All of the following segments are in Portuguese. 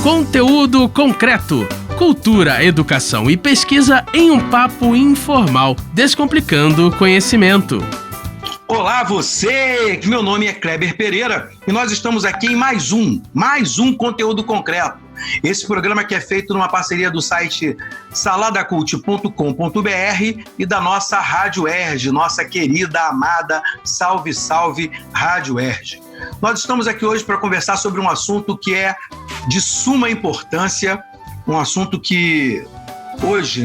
Conteúdo concreto. Cultura, educação e pesquisa em um papo informal, descomplicando o conhecimento. Olá você, meu nome é Kleber Pereira e nós estamos aqui em mais um Conteúdo Concreto. Esse programa que é feito numa parceria do site saladacult.com.br e da nossa Rádio Erge, nossa querida, amada, salve, salve, Rádio Erge. Nós estamos aqui hoje para conversar sobre um assunto que é de suma importância, um assunto que hoje,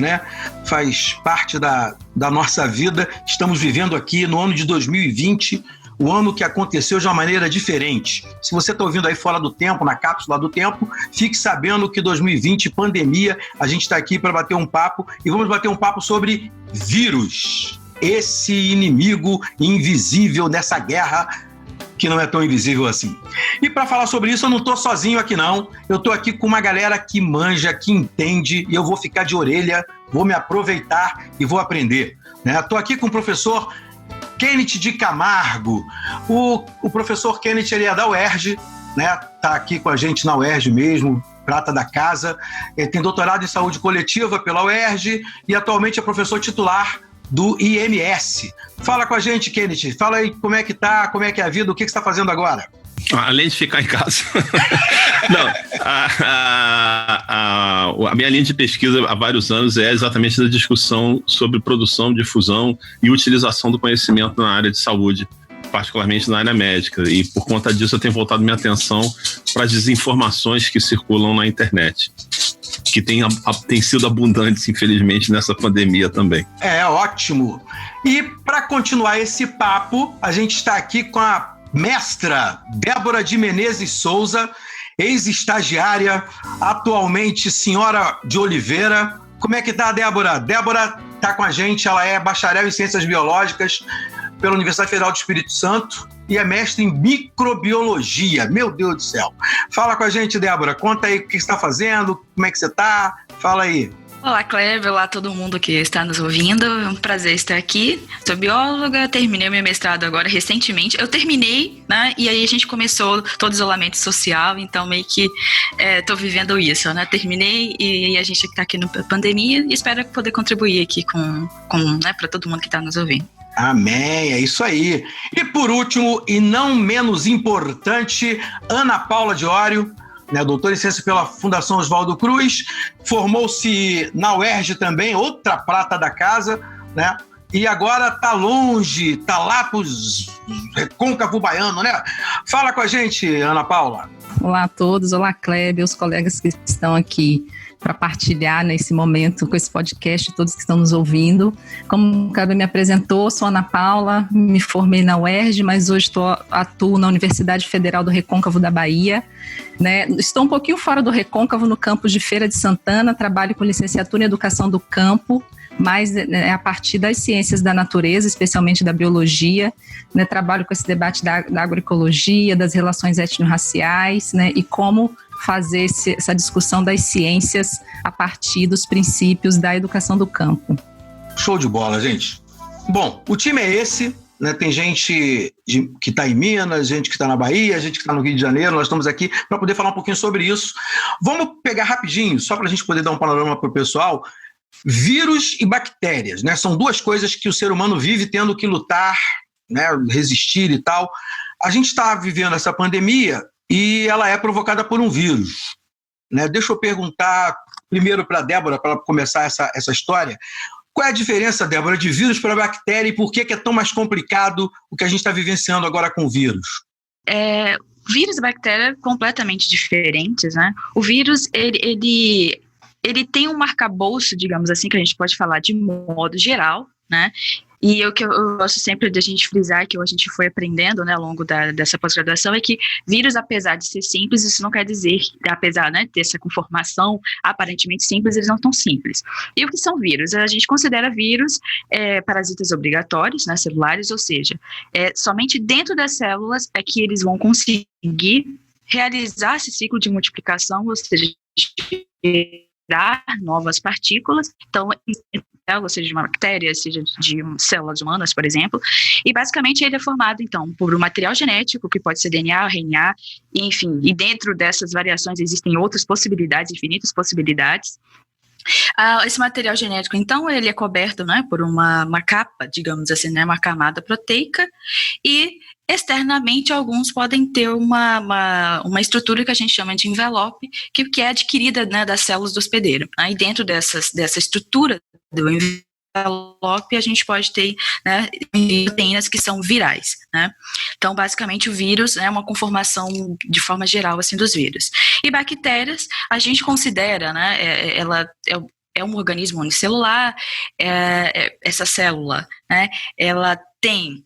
faz parte da nossa vida. Estamos vivendo aqui no ano de 2020, o ano que aconteceu de uma maneira diferente. Se você está ouvindo aí fora do tempo, na cápsula do tempo, fique sabendo que 2020, pandemia, a gente está aqui para bater um papo e vamos bater um papo sobre vírus. Esse inimigo invisível nessa guerra que não é tão invisível assim. E para falar sobre isso, eu não estou sozinho aqui não. Eu estou aqui com uma galera que manja, que entende, e eu vou ficar de orelha, vou me aproveitar e vou aprender. Estou aqui com o professor Kenneth de Camargo. O professor Kenneth, ele é da UERJ, está aqui com a gente na UERJ mesmo, prata da casa. Ele tem doutorado em saúde coletiva pela UERJ e atualmente é professor titular do IMS. Fala com a gente, Kenneth. Fala aí como é que tá, como é que é a vida, o que você está fazendo agora? Além de ficar em casa. Não, a minha linha de pesquisa há vários anos é exatamente a discussão sobre produção, difusão e utilização do conhecimento na área de saúde, particularmente na área médica. E por conta disso eu tenho voltado minha atenção para as desinformações que circulam na internet, que tem sido abundantes, infelizmente, nessa pandemia também. É, ótimo. E para continuar esse papo, a gente está aqui com a mestra Débora de Menezes Souza, ex-estagiária, atualmente senhora de Oliveira. Como é que tá, Débora? Débora está com a gente, ela é bacharel em Ciências Biológicas pela Universidade Federal do Espírito Santo e é mestre em microbiologia. Meu Deus do céu. Fala com a gente, Débora. Conta aí o que você está fazendo, como é que você está. Fala aí. Olá, Kleber. Olá, todo mundo que está nos ouvindo. É um prazer estar aqui. Sou bióloga, terminei meu mestrado agora recentemente. Eu terminei, e aí a gente começou todo o isolamento social, então meio que estou vivendo isso, Terminei e a gente está aqui na pandemia e espero poder contribuir aqui para todo mundo que está nos ouvindo. Amém, é isso aí. E por último, e não menos importante, Ana Paula Diório, doutora em ciência pela Fundação Oswaldo Cruz, formou-se na UERJ também, outra prata da casa, e agora está longe, está lá para os Recôncavo Baiano, Fala com a gente, Ana Paula. Olá a todos, olá Kleber, os colegas que estão aqui para partilhar nesse momento com esse podcast, todos que estão nos ouvindo. Como o Kleber me apresentou, sou Ana Paula, me formei na UERJ, mas hoje atuo na Universidade Federal do Recôncavo da Bahia. Estou um pouquinho fora do Recôncavo, no campus de Feira de Santana, trabalho com licenciatura em Educação do Campo, mas a partir das ciências da natureza, especialmente da biologia, trabalho com esse debate da agroecologia, das relações étnico-raciais, e como fazer essa discussão das ciências a partir dos princípios da educação do campo. Show de bola, gente. Bom, o time é esse, tem gente que está em Minas, gente que está na Bahia, gente que está no Rio de Janeiro, nós estamos aqui para poder falar um pouquinho sobre isso. Vamos pegar rapidinho, só para a gente poder dar um panorama para o pessoal. Vírus e bactérias, são duas coisas que o ser humano vive tendo que lutar, resistir e tal. A gente está vivendo essa pandemia e ela é provocada por um vírus. Deixa eu perguntar primeiro para a Débora, para começar essa história. Qual é a diferença, Débora, de vírus para bactéria e por que é tão mais complicado o que a gente está vivenciando agora com o vírus? Vírus e bactéria completamente diferentes, O vírus, ele tem um arcabouço, digamos assim, que a gente pode falar de modo geral, E o que eu gosto sempre de a gente frisar, que a gente foi aprendendo, ao longo dessa pós-graduação, é que vírus, apesar de ser simples, isso não quer dizer, apesar de ter essa conformação aparentemente simples, eles não estão simples. E o que são vírus? A gente considera vírus parasitas obrigatórios, celulares, ou seja, somente dentro das células é que eles vão conseguir realizar esse ciclo de multiplicação, ou seja, gerar novas partículas. Então, célula, seja de uma bactéria, seja de células humanas, por exemplo, e basicamente ele é formado, então, por um material genético, que pode ser DNA, RNA, enfim, e dentro dessas variações existem outras possibilidades, infinitas possibilidades. Esse material genético, então, ele é coberto, né, por uma capa, digamos assim, né, uma camada proteica, e externamente alguns podem ter uma estrutura que a gente chama de envelope, que é adquirida, né, das células do hospedeiro. E dentro dessa estrutura do envelope, a gente pode ter, né, proteínas que são virais, né? Então, basicamente, o vírus é uma conformação de forma geral assim dos vírus. E bactérias, a gente considera, né, ela é um organismo unicelular, essa célula, né, ela tem,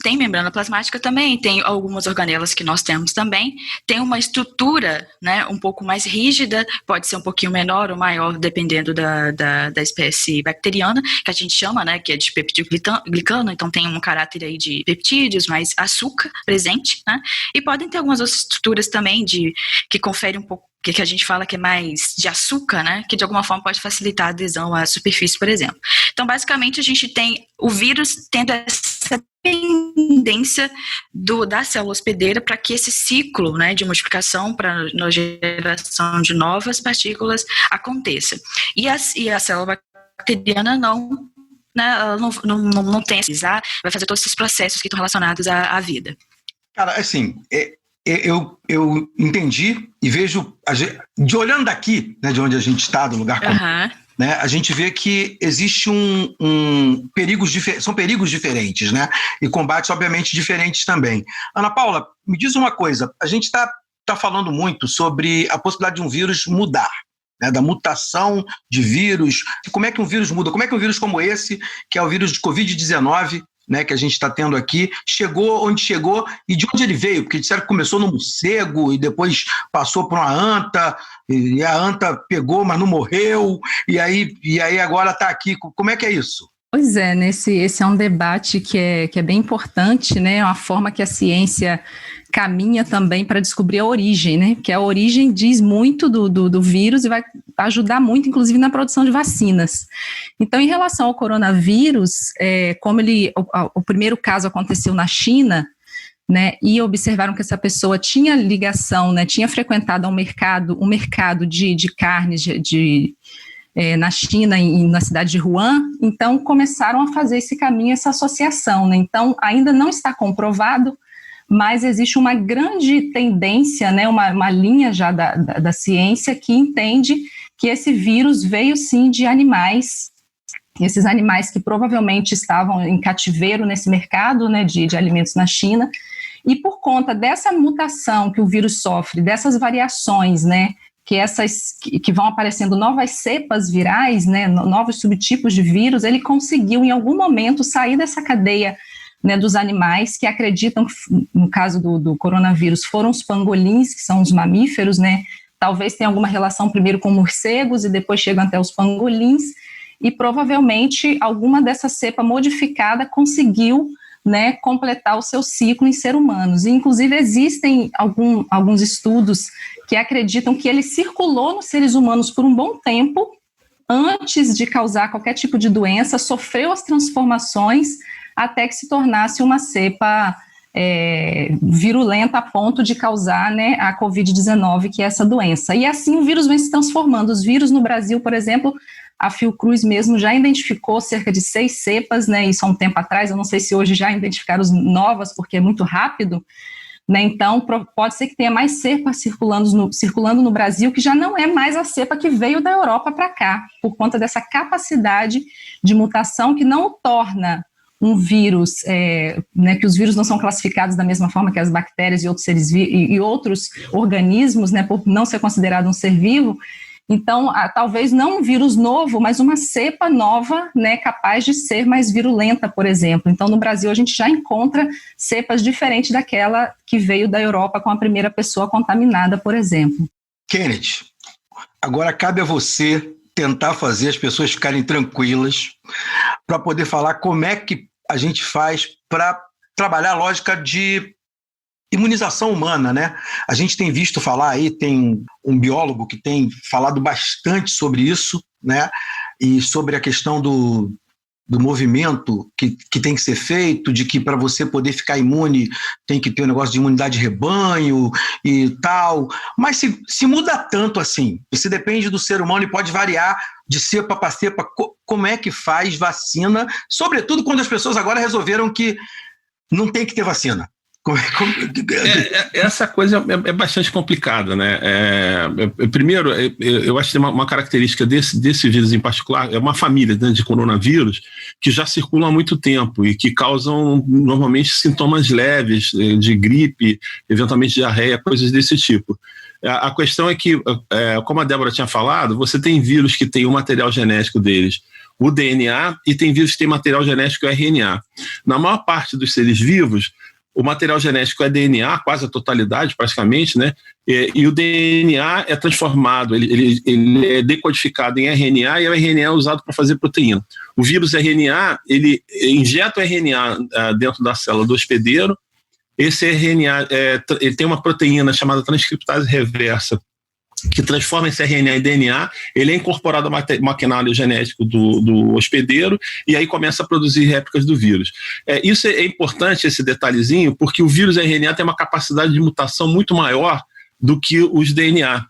tem membrana plasmática também, tem algumas organelas que nós temos também, tem uma estrutura, né, um pouco mais rígida, pode ser um pouquinho menor ou maior, dependendo da espécie bacteriana, que a gente chama, né, que é de peptidoglicano, então tem um caráter aí de peptídeos, mais açúcar presente, né, e podem ter algumas outras estruturas também que conferem um pouco, que a gente fala que é mais de açúcar, né, que de alguma forma pode facilitar a adesão à superfície, por exemplo. Então, basicamente, a gente tem o vírus tendo essa tendência da célula hospedeira para que esse ciclo, né, de multiplicação para a geração de novas partículas aconteça. E a célula bacteriana não, né, ela não tem vai fazer todos esses processos que estão relacionados à vida. Cara, assim, eu entendi e vejo, olhando daqui, né, de onde a gente está, do lugar comum, né, a gente vê que existe são perigos diferentes, né, e combates, obviamente, diferentes também. Ana Paula, me diz uma coisa, a gente está falando muito sobre a possibilidade de um vírus mudar, né, da mutação de vírus, como é que um vírus muda, como é que um vírus como esse, que é o vírus de Covid-19, né, que a gente está tendo aqui, chegou onde chegou e de onde ele veio, porque disseram que começou no morcego e depois passou para uma anta, e a anta pegou, mas não morreu, e aí agora está aqui. Como é que é isso? Pois é, esse é um debate que é bem importante, né? É uma forma que a ciência caminha também para descobrir a origem, né? Porque a origem diz muito do vírus e vai ajudar muito, inclusive, na produção de vacinas. Então, em relação ao coronavírus, como o primeiro caso aconteceu na China, né? E observaram que essa pessoa tinha ligação, né? Tinha frequentado um mercado de carnes na China e na cidade de Wuhan, então começaram a fazer esse caminho, essa associação, né? Então, ainda não está comprovado, mas existe uma grande tendência, né, uma linha já da ciência que entende que esse vírus veio sim de animais, esses animais que provavelmente estavam em cativeiro nesse mercado, né, de alimentos na China, e por conta dessa mutação que o vírus sofre, dessas variações, né, que vão aparecendo novas cepas virais, né, novos subtipos de vírus, ele conseguiu em algum momento sair dessa cadeia, né, dos animais que acreditam, no caso do coronavírus, foram os pangolins, que são os mamíferos, né, talvez tenha alguma relação primeiro com morcegos e depois chegam até os pangolins, e provavelmente alguma dessa cepa modificada conseguiu, né, completar o seu ciclo em seres humanos. E, inclusive, existem alguns estudos que acreditam que ele circulou nos seres humanos por um bom tempo, antes de causar qualquer tipo de doença, sofreu as transformações até que se tornasse uma cepa virulenta a ponto de causar, né, a Covid-19, que é essa doença. E assim o vírus vem se transformando. Os vírus no Brasil, por exemplo, a Fiocruz mesmo já identificou cerca de 6 cepas, né, isso há um tempo atrás, eu não sei se hoje já identificaram as novas, porque é muito rápido, né, então pode ser que tenha mais cepas circulando no Brasil, que já não é mais a cepa que veio da Europa para cá, por conta dessa capacidade de mutação que não o torna um vírus, né, que os vírus não são classificados da mesma forma que as bactérias e outros seres e outros organismos, né, por não ser considerado um ser vivo. Então, talvez não um vírus novo, mas uma cepa nova, né, capaz de ser mais virulenta, por exemplo. Então, no Brasil, a gente já encontra cepas diferentes daquela que veio da Europa com a primeira pessoa contaminada, por exemplo. Kenneth, agora cabe a você tentar fazer as pessoas ficarem tranquilas para poder falar como é que a gente faz para trabalhar a lógica de imunização humana, né? A gente tem visto falar aí, tem um biólogo que tem falado bastante sobre isso, né? e sobre a questão do movimento que tem que ser feito, de que para você poder ficar imune tem que ter um negócio de imunidade de rebanho e tal, mas se muda tanto assim, se depende do ser humano e pode variar de cepa para cepa, como é que faz vacina, sobretudo quando as pessoas agora resolveram que não tem que ter vacina? Essa coisa é bastante complicada, né? Primeiro, eu acho que tem uma característica desse vírus em particular, é uma família, né, de coronavírus que já circulam há muito tempo e que causam normalmente sintomas leves de gripe, eventualmente diarreia, coisas desse tipo. A questão é que, como a Débora tinha falado, você tem vírus que tem o material genético deles, o DNA, e tem vírus que tem material genético RNA. Na maior parte dos seres vivos, o material genético é DNA, quase a totalidade, praticamente, né? E o DNA é transformado, ele é decodificado em RNA, e o RNA é usado para fazer proteína. O vírus RNA, ele injeta o RNA dentro da célula do hospedeiro. Esse RNA ele tem uma proteína chamada transcriptase reversa, que transforma esse RNA em DNA, ele é incorporado ao maquinário genético do hospedeiro, e aí começa a produzir réplicas do vírus. Isso é importante, esse detalhezinho, porque o vírus RNA tem uma capacidade de mutação muito maior do que os DNA.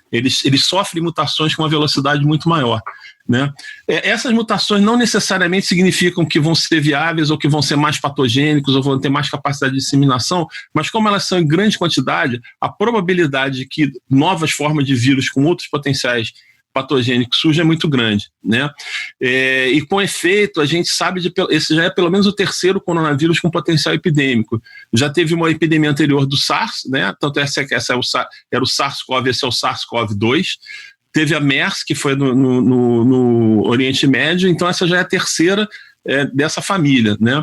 Eles sofrem mutações com uma velocidade muito maior, né? Essas mutações não necessariamente significam que vão ser viáveis ou que vão ser mais patogênicos ou vão ter mais capacidade de disseminação, mas como elas são em grande quantidade, a probabilidade de que novas formas de vírus com outros potenciais patogênicos surjam é muito grande, né? E com efeito, a gente sabe esse já é pelo menos o terceiro coronavírus com potencial epidêmico. Já teve uma epidemia anterior do SARS, né? Tanto essa era o SARS-CoV, esse é o SARS-CoV-2. Teve a MERS, que foi no Oriente Médio, então essa já é a terceira dessa família, né?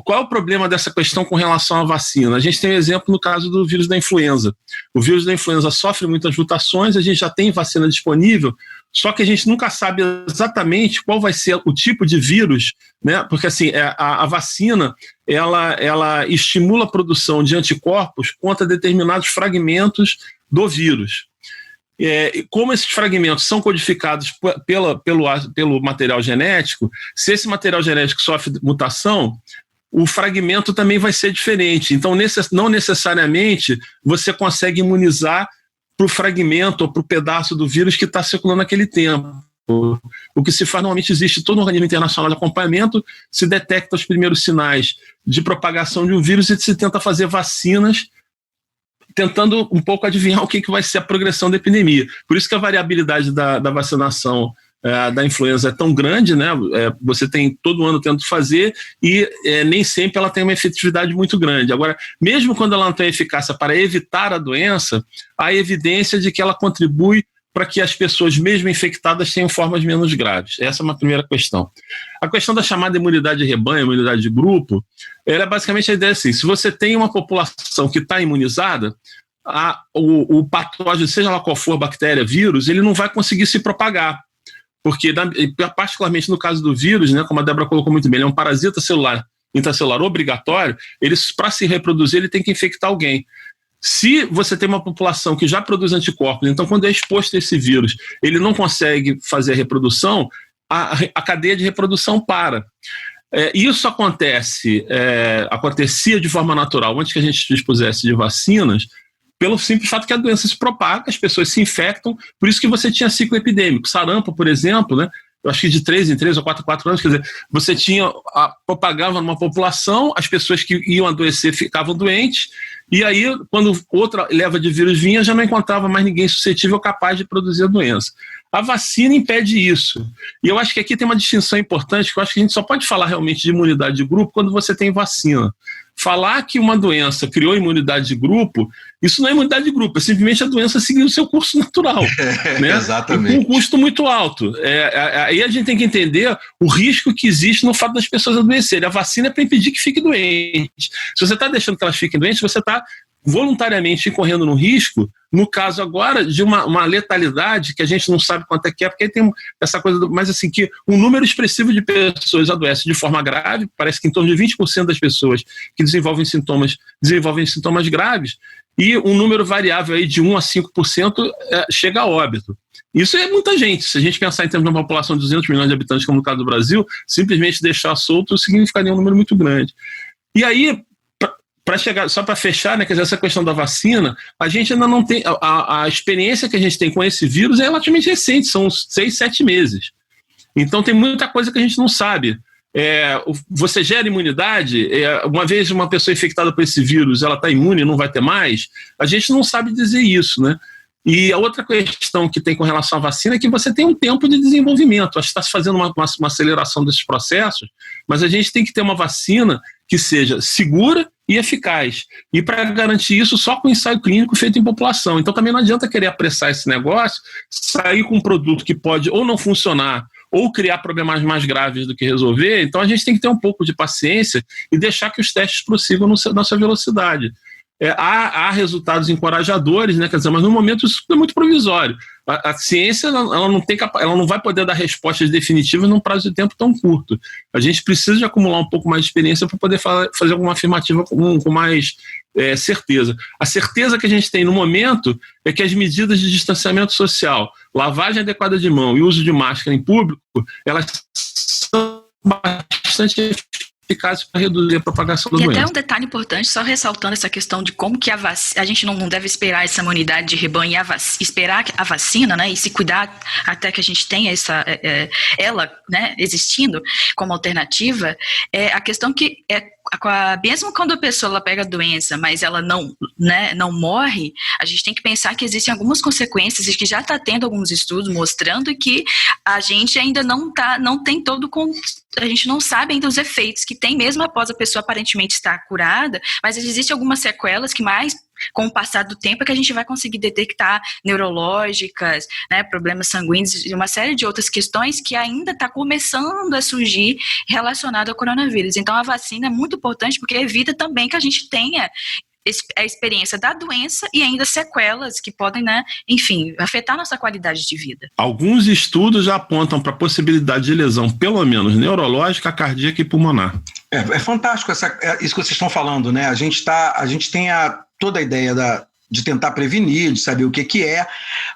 Qual é o problema dessa questão com relação à vacina? A gente tem um exemplo no caso do vírus da influenza. O vírus da influenza sofre muitas mutações, a gente já tem vacina disponível, só que a gente nunca sabe exatamente qual vai ser o tipo de vírus, né? Porque assim, a vacina ela estimula a produção de anticorpos contra determinados fragmentos do vírus. Como esses fragmentos são codificados pelo material genético, se esse material genético sofre mutação, o fragmento também vai ser diferente. Então, não necessariamente você consegue imunizar para o fragmento ou para o pedaço do vírus que está circulando naquele tempo. O que se faz, normalmente existe todo um organismo internacional de acompanhamento, se detecta os primeiros sinais de propagação de um vírus e se tenta fazer vacinas tentando um pouco adivinhar o que vai ser a progressão da epidemia. Por isso que a variabilidade da vacinação da influenza é tão grande, né? Você tem todo ano tentando fazer e nem sempre ela tem uma efetividade muito grande. Agora, mesmo quando ela não tem eficácia para evitar a doença, há evidência de que ela contribui para que as pessoas, mesmo infectadas, tenham formas menos graves. Essa é uma primeira questão. A questão da chamada imunidade de rebanho, imunidade de grupo, ela é basicamente a ideia assim, se você tem uma população que está imunizada, o patógeno, seja lá qual for, bactéria, vírus, ele não vai conseguir se propagar. Porque, particularmente no caso do vírus, né, como a Débora colocou muito bem, ele é um parasita intracelular obrigatório, para se reproduzir, ele tem que infectar alguém. Se você tem uma população que já produz anticorpos, então quando é exposto a esse vírus, ele não consegue fazer a reprodução, a cadeia de reprodução para. Isso acontecia de forma natural antes que a gente dispusesse de vacinas, pelo simples fato que a doença se propaga, as pessoas se infectam, por isso que você tinha ciclo epidêmico. Sarampo, por exemplo, né? Eu acho que de 3 em 3 ou 4 anos, quer dizer, você propagava numa população, as pessoas que iam adoecer ficavam doentes, e aí, quando outra leva de vírus vinha, já não encontrava mais ninguém suscetível capaz de produzir a doença. A vacina impede isso. E eu acho que aqui tem uma distinção importante, que eu acho que a gente só pode falar realmente de imunidade de grupo quando você tem vacina. Falar que uma doença criou imunidade de grupo, isso não é imunidade de grupo, é simplesmente a doença seguindo o seu curso natural. Né? Exatamente. E com um custo muito alto. Aí a gente tem que entender o risco que existe no fato das pessoas adoecerem. A vacina é para impedir que fique doente. Se você está deixando que elas fiquem doentes, você está voluntariamente incorrendo no risco, no caso agora, de uma letalidade que a gente não sabe quanto é que é, porque tem essa coisa, mas assim, que um número expressivo de pessoas adoecem de forma grave, parece que em torno de 20% das pessoas que desenvolvem sintomas graves, e um número variável aí de 1 a 5% chega a óbito. Isso é muita gente. Se a gente pensar em termos de uma população de 200 milhões de habitantes, como no caso do Brasil, simplesmente deixar solto significaria um número muito grande. E aí, para chegar, só para fechar, né, quer dizer, essa questão da vacina, a gente ainda não tem, a experiência que a gente tem com esse vírus é relativamente recente, são 6, 7 meses. Então tem muita coisa que a gente não sabe. Você gera imunidade, uma vez uma pessoa infectada por esse vírus, ela está imune e não vai ter mais, a gente não sabe dizer isso, né? E a outra questão que tem com relação à vacina é que você tem um tempo de desenvolvimento. Acho que está se fazendo uma aceleração desses processos, mas a gente tem que ter uma vacina que seja segura e eficaz. E para garantir isso, só com ensaio clínico feito em população. Então também não adianta querer apressar esse negócio, sair com um produto que pode ou não funcionar, ou criar problemas mais graves do que resolver. Então a gente tem que ter um pouco de paciência e deixar que os testes prossigam na sua velocidade. Há resultados encorajadores, né? Quer dizer, mas no momento isso é muito provisório. A ciência ela não vai poder dar respostas definitivas num prazo de tempo tão curto. A gente precisa de acumular um pouco mais de experiência para poder fazer alguma afirmativa com mais certeza. A certeza que a gente tem no momento é que as medidas de distanciamento social, lavagem adequada de mão e uso de máscara em público, elas são bastante eficazes para reduzir a propagação da doença. E até um detalhe importante, só ressaltando essa questão de como que a gente não deve esperar essa imunidade de rebanho e esperar a vacina, né, e se cuidar até que a gente tenha ela, né, existindo como alternativa, a questão que mesmo quando a pessoa ela pega a doença, mas ela não morre, a gente tem que pensar que existem algumas consequências e que já está tendo alguns estudos mostrando que a gente ainda não tem a gente não sabe ainda os efeitos que tem mesmo após a pessoa aparentemente estar curada, mas existem algumas sequelas que mais com o passar do tempo é que a gente vai conseguir detectar neurológicas, né, problemas sanguíneos e uma série de outras questões que ainda está começando a surgir relacionado ao coronavírus. Então a vacina é muito importante porque evita também que a gente tenha a experiência da doença e ainda sequelas que podem, né, enfim, afetar nossa qualidade de vida. Alguns estudos já apontam para a possibilidade de lesão, pelo menos neurológica, cardíaca e pulmonar. É fantástico isso que vocês estão falando, né? A gente tem toda a ideia de tentar prevenir, de saber o que é,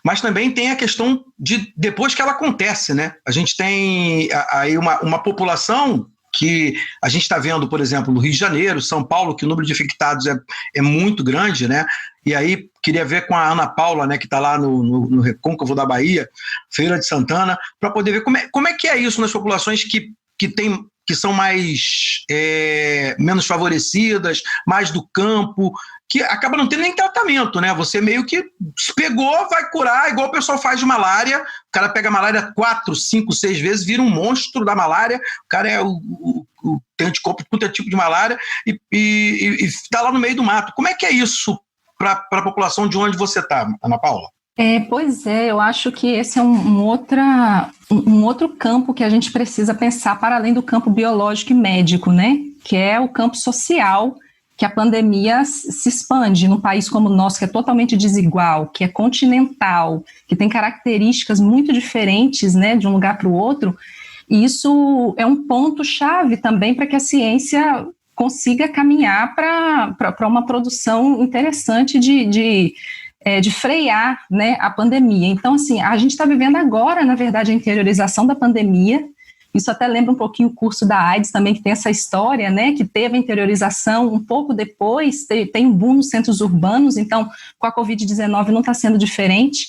mas também tem a questão de depois que ela acontece, né? A gente tem aí uma população que a gente está vendo, por exemplo, no Rio de Janeiro, São Paulo, que o número de infectados é muito grande, né? E aí queria ver com a Ana Paula, né, que está lá no Recôncavo da Bahia, Feira de Santana, para poder ver como é que é isso nas populações que são mais menos favorecidas, mais do campo, que acaba não tendo nem tratamento, né? Você meio que se pegou, vai curar, igual o pessoal faz de malária. O cara pega a malária 4, 5, 6 vezes, vira um monstro da malária. O cara tem anticorpo contra tipo de malária e está lá no meio do mato. Como é que é isso para a população de onde você está, Ana Paula? Pois é, eu acho que esse é um outro campo que a gente precisa pensar para além do campo biológico e médico, né? Que é o campo social, que a pandemia se expande num país como o nosso, que é totalmente desigual, que é continental, que tem características muito diferentes, né, de um lugar para o outro. E isso é um ponto-chave também para que a ciência consiga caminhar para uma produção interessante de frear, né, a pandemia. Então, assim, a gente está vivendo agora, na verdade, a interiorização da pandemia. Isso até lembra um pouquinho o curso da AIDS também, que tem essa história, né, que teve a interiorização um pouco depois, tem um boom nos centros urbanos, então com a Covid-19 não está sendo diferente.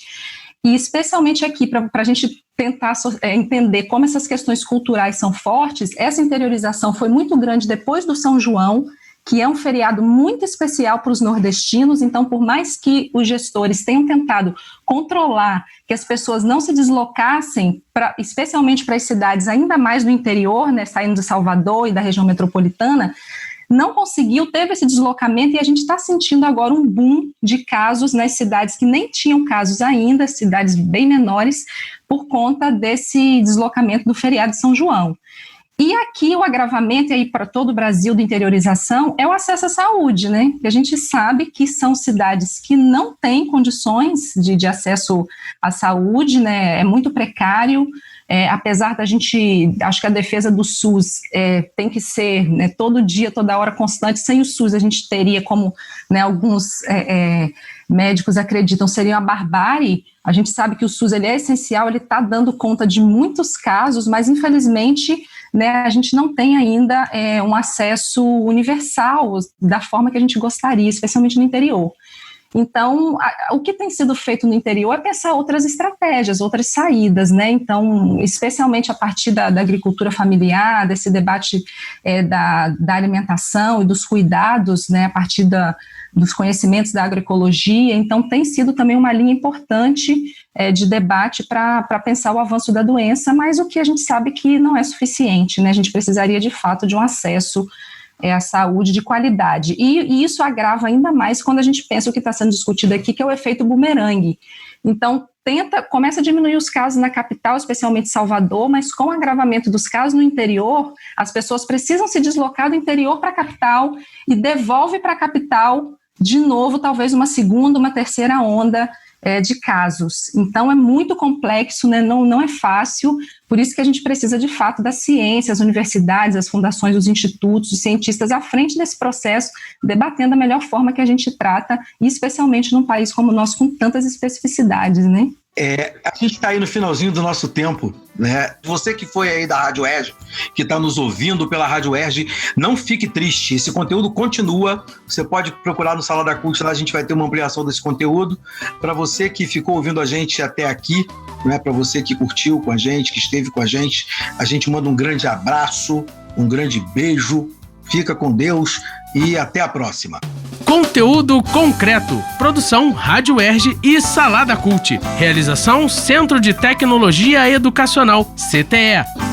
E especialmente aqui, para a gente tentar entender como essas questões culturais são fortes, essa interiorização foi muito grande depois do São João, que é um feriado muito especial para os nordestinos. Então, por mais que os gestores tenham tentado controlar que as pessoas não se deslocassem, especialmente para as cidades ainda mais do interior, né, saindo de Salvador e da região metropolitana, não conseguiu, teve esse deslocamento, e a gente está sentindo agora um boom de casos nas cidades que nem tinham casos ainda, cidades bem menores, por conta desse deslocamento do feriado de São João. E aqui o agravamento, e aí para todo o Brasil de interiorização, é o acesso à saúde, né? Que a gente sabe que são cidades que não têm condições de acesso à saúde, né? É muito precário, apesar da gente, acho que a defesa do SUS tem que ser, né, todo dia, toda hora constante. Sem o SUS a gente teria, como, né, alguns médicos acreditam, seria uma barbárie. A gente sabe que o SUS ele é essencial, ele está dando conta de muitos casos, mas infelizmente, né, a gente não tem ainda um acesso universal da forma que a gente gostaria, especialmente no interior. Então, o que tem sido feito no interior é pensar outras estratégias, outras saídas, né? Então, especialmente a partir da agricultura familiar, desse debate da alimentação e dos cuidados, né, a partir dos conhecimentos da agroecologia. Então, tem sido também uma linha importante de debate para pensar o avanço da doença, mas o que a gente sabe que não é suficiente, né? A gente precisaria, de fato, de um acesso à saúde de qualidade. E isso agrava ainda mais quando a gente pensa o que está sendo discutido aqui, que é o efeito bumerangue. Então, começa a diminuir os casos na capital, especialmente Salvador, mas com o agravamento dos casos no interior, as pessoas precisam se deslocar do interior para a capital e devolve para a capital de novo, talvez uma segunda, uma terceira onda de casos. Então, é muito complexo, né? Não é fácil, por isso que a gente precisa, de fato, da ciência, as universidades, as fundações, os institutos, os cientistas à frente desse processo, debatendo a melhor forma que a gente trata, e especialmente num país como o nosso, com tantas especificidades, né? A gente está aí no finalzinho do nosso tempo, né? Você que foi aí da Rádio UERJ, que está nos ouvindo pela Rádio UERJ, não fique triste, esse conteúdo continua, você pode procurar no Sala da Cult, lá a gente vai ter uma ampliação desse conteúdo. Para você que ficou ouvindo a gente até aqui, né? Para você que curtiu com a gente, que esteve com a gente manda um grande abraço, um grande beijo, fica com Deus e até a próxima. Conteúdo concreto. Produção Rádio UERJ e Salada Cult. Realização Centro de Tecnologia Educacional, CTE.